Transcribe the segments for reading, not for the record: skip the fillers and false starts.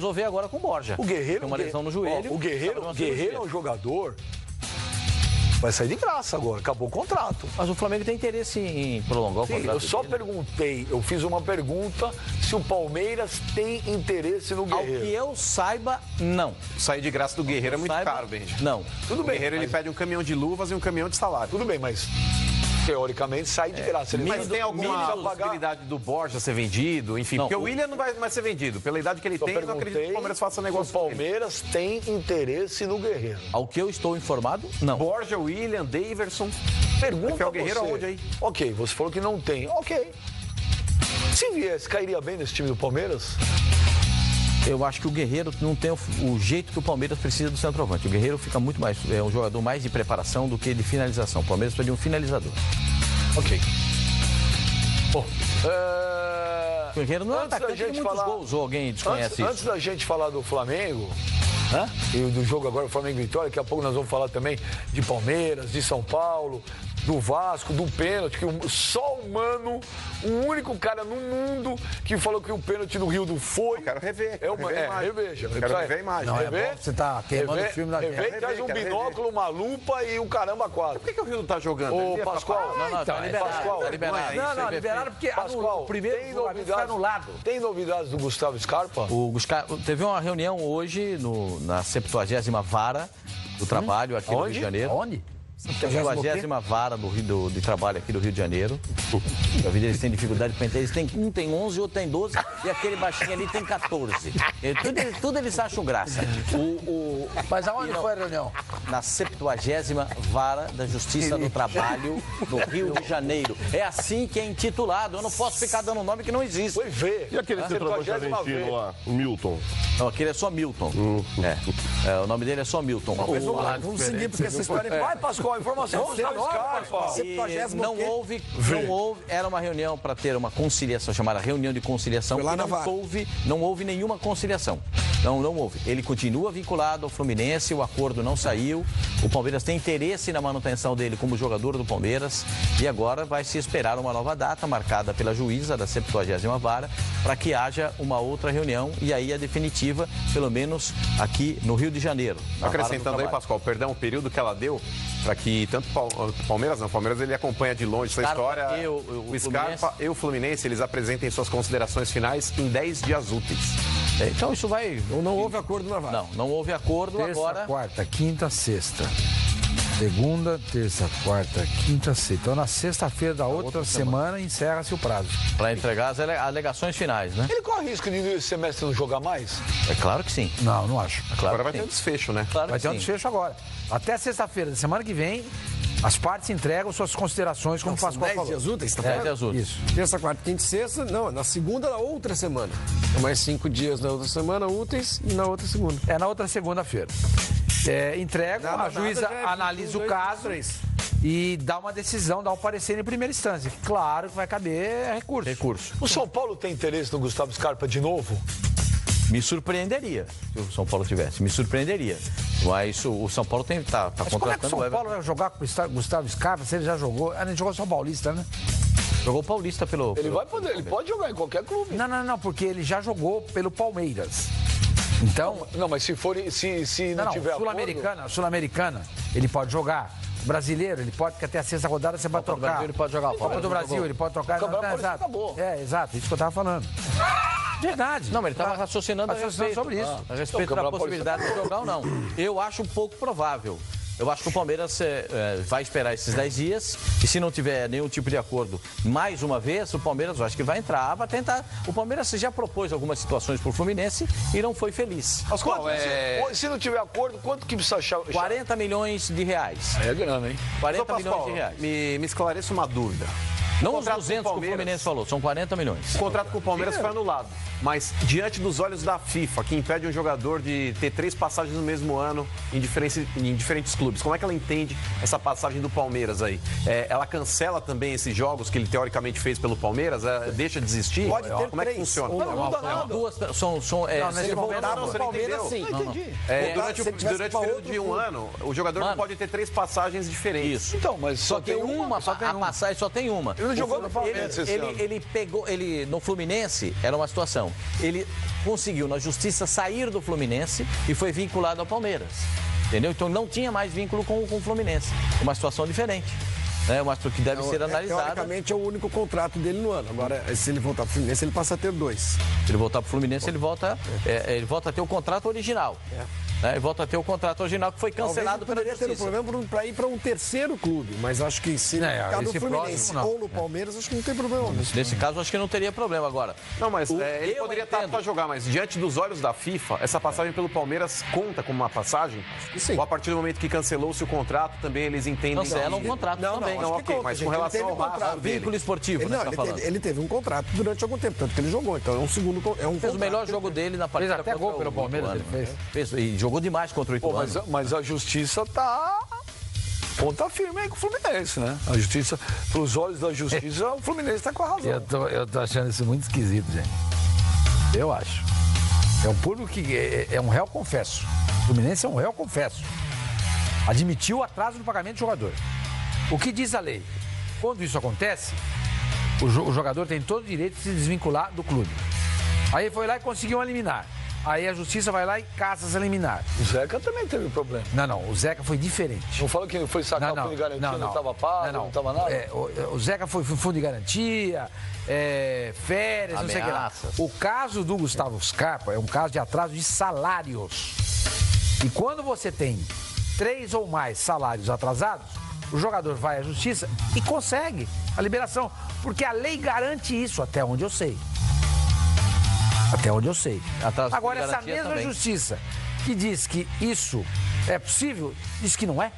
resolver agora com o Borja. O Guerreiro... Tem uma lesão no joelho. O Guerreiro é um jogador... Vai sair de graça agora, acabou o contrato. Mas o Flamengo tem interesse em prolongar o contrato. Eu só perguntei, eu fiz uma pergunta se o Palmeiras tem interesse no Guerreiro. Ao que eu saiba, não. Sair de graça do Guerreiro é muito caro, Benji. Não. Tudo bem. O Guerreiro ele pede um caminhão de luvas e um caminhão de salário. Tudo bem, mas teoricamente sai de graça. Mas tem alguma possibilidade do Borja ser vendido? Enfim, porque o William não vai ser vendido. Pela idade que ele tem, eu não acredito que o Palmeiras faça negócio. O Palmeiras tem interesse no Guerreiro. Ao que eu estou informado, não. Borja, William, Daverson. Pergunta o Guerreiro aonde aí? Ok, você falou que não tem. Ok. Se viesse, cairia bem nesse time do Palmeiras? Eu acho que o Guerreiro não tem o jeito que o Palmeiras precisa do centroavante. O Guerreiro fica muito mais, é um jogador mais de preparação do que de finalização. O Palmeiras precisa de um finalizador. Ok. Bom, o Guerreiro não é atacante de muitos gols, ou alguém desconhece antes da gente falar do Flamengo, e do jogo agora, o Flamengo e Vitória, daqui a pouco nós vamos falar também de Palmeiras, de São Paulo, do Vasco, do pênalti, que só o Mano, o único cara no mundo que falou que o pênalti do Rio não foi. Eu quero rever. Reveja. Quero rever a imagem. Não, é bom, você tá queimando o filme da Rever, traz um binóculo, uma lupa e o caramba quatro. Por que o Rio não tá jogando? Ô, Pascoal. Tá liberado. Não, liberaram porque Pascoal, o primeiro foi anulado. Tem novidades do Gustavo Scarpa? Teve uma reunião hoje na 70ª Vara do Trabalho aqui no Rio de Janeiro. Onde? 70ª Vara de Trabalho aqui do Rio de Janeiro. A vida eles têm dificuldade para entender. Um tem 11, outro tem 12 e aquele baixinho ali tem 14. Tudo eles acham graça. Mas aonde foi a reunião? Na 70ª Vara da Justiça do Trabalho do Rio de Janeiro. É assim que é intitulado. Eu não posso ficar dando um nome que não existe. Foi ver. E aquele centroavante argentino lá, o Milton? Não, aquele é só Milton. O nome dele é só Milton. Vamos seguir, porque essa história é... Vai, Pascoal, a informação do Scarpa. Não houve, era uma reunião para ter uma conciliação, chamada reunião de conciliação, e não houve nenhuma conciliação. Não houve. Ele continua vinculado ao Fluminense, o acordo não saiu, o Palmeiras tem interesse na manutenção dele como jogador do Palmeiras e agora vai se esperar uma nova data marcada pela juíza da 70ª Vara para que haja uma outra reunião e aí a definitiva, pelo menos aqui no Rio de Janeiro. Acrescentando aí, Pascoal, perdão, o período que ela deu para que tanto o Palmeiras ele acompanha de longe essa história. O Scarpa e o Fluminense, eles apresentem suas considerações finais em 10 dias úteis. Então isso vai... Não houve acordo na Vara. Não houve acordo terça, agora. Quarta, quinta, sexta. Segunda, terça, quarta, quinta, sexta. Então na sexta-feira da outra semana encerra-se o prazo. Para entregar as alegações finais, né? Ele corre risco de esse semestre não jogar mais? É claro que sim. Não acho. É claro agora vai ter um desfecho, né? Vai ter um desfecho agora. Até sexta-feira da semana que vem, as partes entregam suas considerações, como o Pascoal falou. 10 dias úteis, tá 10 dias úteis. Isso. Terça, quarta, quinta e sexta, não, na segunda da outra semana. Mais 5 dias na outra semana úteis e na outra segunda. É na outra segunda-feira. Entregam, a juíza analisa o caso e dá uma decisão, dá um parecer em primeira instância. Claro que vai caber recurso. O São Paulo tem interesse no Gustavo Scarpa de novo? Me surpreenderia se o São Paulo tivesse. Me surpreenderia. Mas o São Paulo tá Mas contratando como é que o São Paulo vai jogar com o Gustavo Scarpa se ele já jogou? Ele jogou São Paulista, né? Jogou o Paulista pelo... Ele pode jogar em qualquer clube. Não, porque ele já jogou pelo Palmeiras. Então... Não, mas se não tiver Sul-Americana, ele pode jogar. Brasileiro, ele pode, porque até a sexta rodada você vai trocar. Brasil, ele pode jogar. Copa do Brasil, ele pode trocar. Exato. Exato, isso que eu tava falando. Verdade. Não, mas ele estava raciocinando sobre isso. A respeito da possibilidade de jogar ou não. Eu acho um pouco provável. Eu acho que o Palmeiras vai esperar esses 10 dias e se não tiver nenhum tipo de acordo, mais uma vez, o Palmeiras eu acho que vai entrar, vai tentar. O Palmeiras já propôs algumas situações para o Fluminense e não foi feliz. Mas se não tiver acordo, quanto que precisa achar? 40 milhões de reais. É grana, hein? 40 milhões de reais. Me esclareça uma dúvida. Não os 200 que o Fluminense falou, são 40 milhões. O contrato com o Palmeiras foi anulado. Mas, diante dos olhos da FIFA, que impede um jogador de ter 3 passagens no mesmo ano em diferentes clubes, como é que ela entende essa passagem do Palmeiras aí? Ela cancela também esses jogos que ele teoricamente fez pelo Palmeiras? Deixa de existir? Pode ter como é que funciona? Não muda nada. Nesse momento, Não, Palmeiras, sim. Entendi. Durante o período de um ano, o jogador não pode ter 3 passagens diferentes. Isso. Então, mas Só tem uma, a passagem só tem uma. Ele jogou no Palmeiras esse ano. Ele pegou, no Fluminense era uma situação. Ele conseguiu na justiça sair do Fluminense e foi vinculado ao Palmeiras. Entendeu? Então não tinha mais vínculo com o Fluminense. Uma situação diferente. Mas que deve ser analisada. Teoricamente é o único contrato dele no ano. Agora, se ele voltar para o Fluminense, ele passa a ter 2. Se ele voltar para o Fluminense, ele volta a ter o contrato original. Ele volta a ter o contrato original que foi cancelado pela Justiça. Poderia ter um problema para ir para um terceiro clube, mas acho que se ficar no Fluminense ou no Palmeiras, acho que não tem problema. Nesse caso, acho que não teria problema agora. Não, mas ele poderia estar para jogar, mas diante dos olhos da FIFA, essa passagem pelo Palmeiras conta como uma passagem? Sim. Ou a partir do momento que cancelou-se o contrato, também eles entendem... Cancelam o contrato também. Não, ok, conta, mas gente, com relação ao contrato, vínculo esportivo, ele teve um contrato durante algum tempo, tanto que ele jogou, então é um segundo... Fez o melhor jogo dele na partida. Fez até gol pelo Palmeiras, ele fez. E jogou demais contra o Ituano. Mas a justiça tá ponta firme aí com o Fluminense, né? A justiça, pros olhos da justiça, o Fluminense está com a razão. Eu tô achando isso muito esquisito, gente. Eu acho. É um público que é um réu confesso. O Fluminense é um réu confesso. Admitiu o atraso no pagamento do jogador. O que diz a lei? Quando isso acontece, o jogador tem todo o direito de se desvincular do clube. Aí foi lá e conseguiu um liminar. Aí a justiça vai lá e caça essa liminar. O Zeca também teve problema. Não, o Zeca foi diferente. Não fala que foi sacar o fundo de garantia, não estava pago, não estava nada? O Zeca foi fundo de garantia, férias, ameaças. Não sei o que lá. O caso do Gustavo Scarpa é um caso de atraso de salários. E quando você tem 3 ou mais salários atrasados, o jogador vai à justiça e consegue a liberação. Porque a lei garante isso, até onde eu sei. Até onde eu sei. Agora, essa mesma também. Justiça que diz que isso é possível, diz que não é.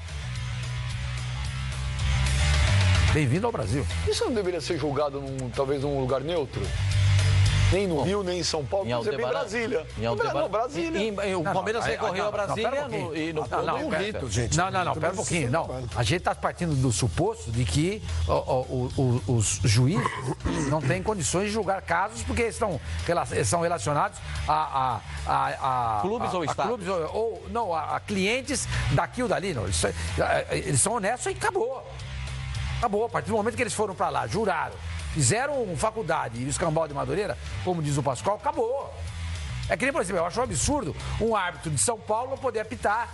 Bem-vindo ao Brasil. Isso não deveria ser julgado talvez num lugar neutro? Nem no Rio, nem em São Paulo, por exemplo, em Brasília. Não, Brasília. O Palmeiras recorreu a Brasília e não Não, pera um pouquinho. Não, a gente está partindo do suposto de que os juízes não têm condições de julgar casos porque são relacionados a clubes ou estados? A clientes daqui ou dali. Não. Eles são honestos e acabou. Acabou. A partir do momento que eles foram para lá, juraram, fizeram faculdade e o escambau de Madureira, como diz o Pascoal, acabou. É que nem, por exemplo, eu acho um absurdo um árbitro de São Paulo não poder apitar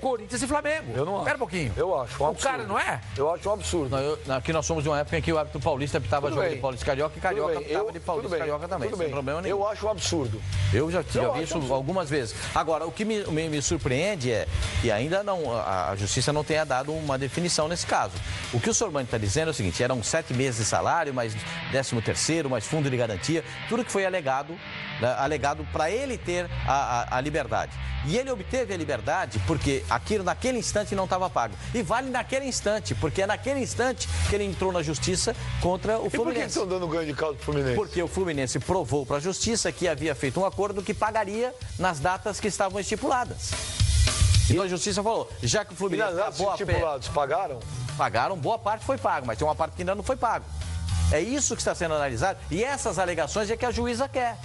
Corinthians e Flamengo. Eu não acho. Espera um pouquinho. Eu acho um absurdo. O cara não é? Eu acho um absurdo. Aqui nós somos de uma época em que o árbitro paulista apitava jogo de Paulista e Carioca e Carioca apitava de Paulista e Carioca também. Sem problema nenhum. Eu acho um absurdo. Eu já vi isso algumas vezes. Agora, o que me surpreende é que ainda não, a Justiça não tenha dado uma definição nesse caso. O que o Sormani está dizendo é o seguinte, eram 7 meses de salário, mais 13º, mais fundo de garantia, tudo que foi alegado para ele ter a liberdade. E ele obteve a liberdade porque naquele instante não estava pago. E vale naquele instante, porque é naquele instante que ele entrou na Justiça contra o Fluminense. E por que estão dando ganho de causa pro Fluminense? Porque o Fluminense provou para a Justiça que havia feito um acordo que pagaria nas datas que estavam estipuladas. Então a Justiça falou, já que o Fluminense... E nas datas estipuladas, pagaram? Pagaram, boa parte foi pago, mas tem uma parte que ainda não foi pago. É isso que está sendo analisado e essas alegações é que a juíza quer.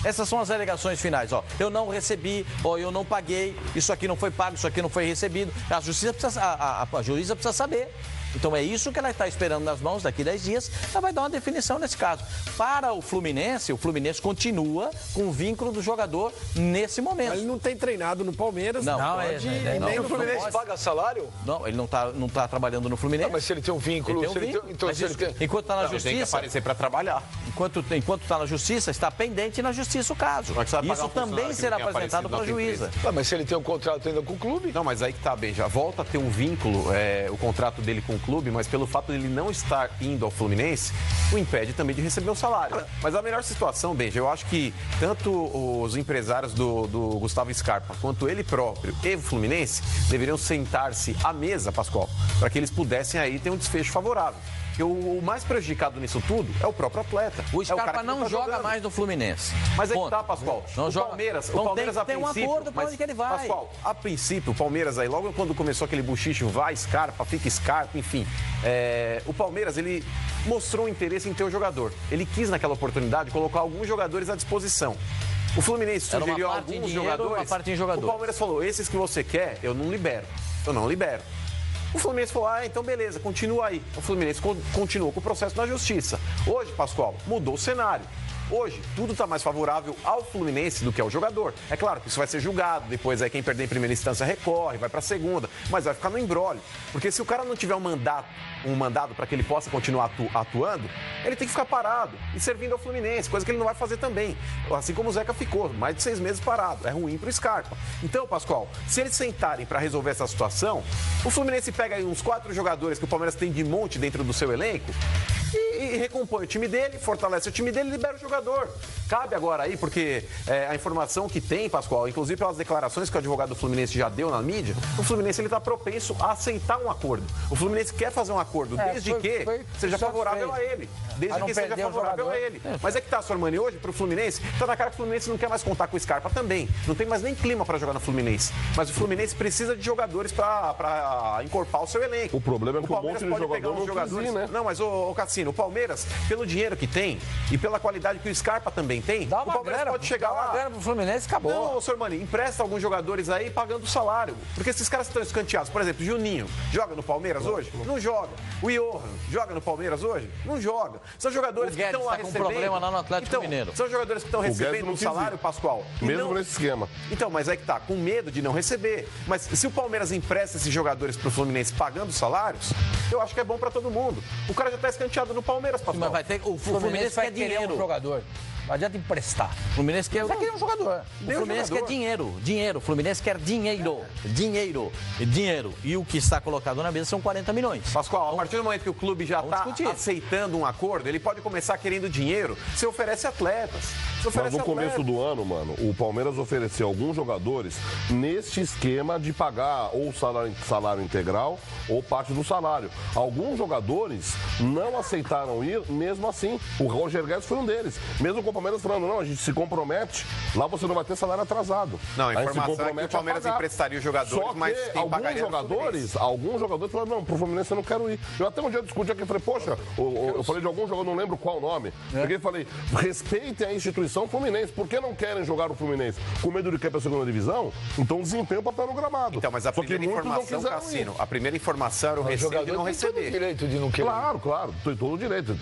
Essas são as alegações finais, eu não recebi, eu não paguei, isso aqui não foi pago, isso aqui não foi recebido. A juíza precisa saber. Então é isso que ela está esperando nas mãos, daqui 10 dias, ela vai dar uma definição nesse caso. Para o Fluminense continua com o vínculo do jogador nesse momento. Ele não tem treinado no Palmeiras, não nem o Fluminense paga salário? Não, ele não tá trabalhando no Fluminense. Mas se ele tem um vínculo, enquanto está na Justiça, tem que aparecer para trabalhar. Enquanto está na Justiça, está pendente na Justiça o caso. Isso também será apresentado para a juíza. Mas se ele tem um contrato ainda com o clube? Não, mas aí que tá, bem, já volta a ter um vínculo, o contrato dele com o clube, mas pelo fato de ele não estar indo ao Fluminense, o impede também de receber o salário. Mas a melhor situação, Benja, eu acho que tanto os empresários do Gustavo Scarpa quanto ele próprio e o Fluminense deveriam sentar-se à mesa, Pascoal, para que eles pudessem aí ter um desfecho favorável. Porque o mais prejudicado nisso tudo é o próprio atleta. O Scarpa não joga mais no Fluminense. Mas aí que tá, Pascoal. O Palmeiras a tem um princípio... acordo para onde que ele vai. Pascoal, a princípio, o Palmeiras aí, logo quando começou aquele buchicho, vai Scarpa, fica Scarpa, enfim. O Palmeiras, ele mostrou um interesse em ter o jogador. Ele quis, naquela oportunidade, colocar alguns jogadores à disposição. O Fluminense sugeriu alguns jogadores. Uma parte em jogador. O Palmeiras falou, esses que você quer, eu não libero. Eu não libero. O Fluminense falou, então beleza, continua aí. O Fluminense continuou com o processo na justiça. Hoje, Pascoal, mudou o cenário. Hoje, tudo está mais favorável ao Fluminense do que ao jogador. É claro que isso vai ser julgado, depois aí quem perder em primeira instância recorre, vai para a segunda, mas vai ficar no imbróglio. Porque se o cara não tiver um mandado para que ele possa continuar atuando, ele tem que ficar parado e servindo ao Fluminense, coisa que ele não vai fazer também. Assim como o Zeca ficou, mais de 6 meses parado. É ruim para o Scarpa. Então, Pascoal, se eles sentarem para resolver essa situação, o Fluminense pega aí uns 4 jogadores que o Palmeiras tem de monte dentro do seu elenco e recompõe o time dele, fortalece o time dele e libera o jogador. Cabe agora aí, porque a informação que tem, Pascoal, inclusive pelas declarações que o advogado do Fluminense já deu na mídia, o Fluminense está propenso a aceitar um acordo. O Fluminense quer fazer um acordo, desde que seja favorável a ele. Desde que seja favorável a ele. Mas é que tá, Sormani, hoje pro Fluminense, tá na cara que o Fluminense não quer mais contar com o Scarpa também. Não tem mais nem clima para jogar no Fluminense. Mas o Fluminense precisa de jogadores para encorpar o seu elenco. O problema é que o monte de jogador não jogadores, né? Não, mas o Cassino, o Palmeiras, pelo dinheiro que tem e pela qualidade que o Scarpa também tem, dá o Palmeiras pode chegar lá. Dá uma grana pro Fluminense, acabou. Não, Sormani, empresta alguns jogadores aí pagando o salário. Porque esses caras estão escanteados. Por exemplo, Juninho, joga no Palmeiras hoje? Não joga. O Johan, joga no Palmeiras hoje? Não joga. São jogadores que estão lá recebendo. Com problema lá no Atlético Mineiro. São jogadores que estão recebendo um salário, Pascoal. Mesmo nesse esquema. Então, mas é que tá, com medo de não receber. Mas se o Palmeiras empresta esses jogadores pro Fluminense pagando salários, eu acho que é bom pra todo mundo. O cara já tá escanteado no Palmeiras, Pascoal. Mas vai ter, o Fluminense vai quer querer dinheiro. um jogador. Não adianta emprestar. O Fluminense quer um jogador. O Fluminense quer dinheiro. O Fluminense quer dinheiro. Dinheiro. E o que está colocado na mesa são 40 milhões. Pascoal, a partir do momento que o clube já está aceitando um acordo, ele pode começar querendo dinheiro. Você oferece atletas. Mas no começo do ano, mano, o Palmeiras ofereceu alguns jogadores neste esquema de pagar ou salário integral ou parte do salário. Alguns jogadores não aceitaram ir mesmo assim. O Roger Guedes foi um deles. Mesmo com o Palmeiras falando, não, a gente se compromete, lá você não vai ter salário atrasado. Não, a informação é que o Palmeiras emprestaria os jogadores, só que mas quem alguns jogadores falaram, não, pro Fluminense eu não quero ir. Eu até um dia discuti aqui, falei, poxa, eu falei de algum jogador, não lembro qual nome. Porque eu falei, respeitem a instituição Fluminense. Por que não querem jogar o Fluminense? Com medo de cair pra segunda divisão? Então desempenha o papel no gramado. Então, mas a primeira informação, Cassino, a primeira informação era o receio de não receber. Tem todo o direito de não querer. Claro, tem todo o direito.